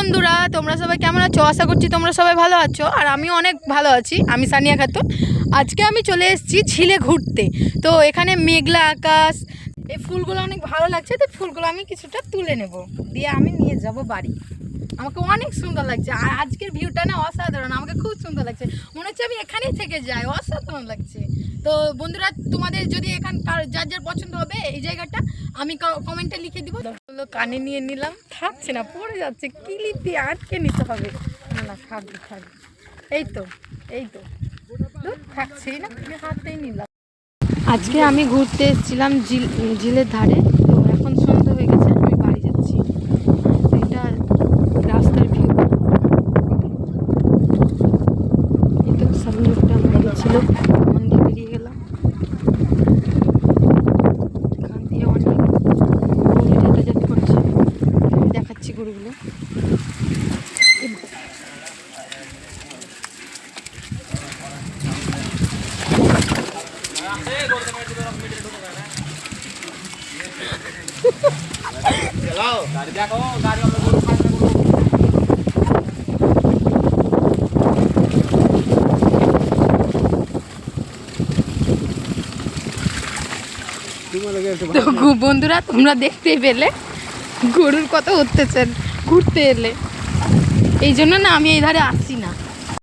বন্ধুরা, তোমরা সবাই কেমন আছো? আশা করছি তোমরা সবাই ভালো আছো, আর আমিও অনেক ভালো আছি। আমি সানিয়া খাতুন। আজকে আমি চলে এসেছি ঝিলে ঘুরতে। তো এখানে মেঘলা আকাশ, এই ফুলগুলো অনেক ভালো লাগছে। তো ফুলগুলো আমি কিছুটা তুলে নেব, দিয়ে আমি নিয়ে যাব বাড়ি। আমাকে অনেক সুন্দর লাগছে, আর আজকের ভিউটা না অসাধারণ, আমাকে খুব সুন্দর লাগছে। মনে হচ্ছে আমি এখানেই থেকে যাই, অসাধারণ লাগছে। তো বন্ধুরা, তোমাদের যদি এখানকার যার যার পছন্দ হবে এই জায়গাটা, আমি কমেন্টে লিখে দিব। কানে নিয়ে নিলাম, থাকছে না, পড়ে যাচ্ছে, ক্লিপ দিয়ে আটকে নিতে হবে। না না, থাকবে থাকবে। এই তো এই তো থাকছেই না, হাতেই নিলাম। আজকে আমি ঘুরতে এসেছিলাম ঝিলের ধারে। তো এখন সন্ধ্যা হয়ে গেছে, আমি বাড়ি যাচ্ছি। এটা রাস্তার ভিউ। এটা সামনে একটা মন্দির ছিল, মন্দির বেরিয়ে গেলাম। এখান দিয়ে অনেক গরু যাতায়াত করছে, আমি দেখাচ্ছি গরুগুলো। তো বন্ধুরা, তোমরা দেখতেই পেলে গরুর কত অত্যাচার ঘুরতে এলে। এই জন্য না আমি এই ধারে আসি না।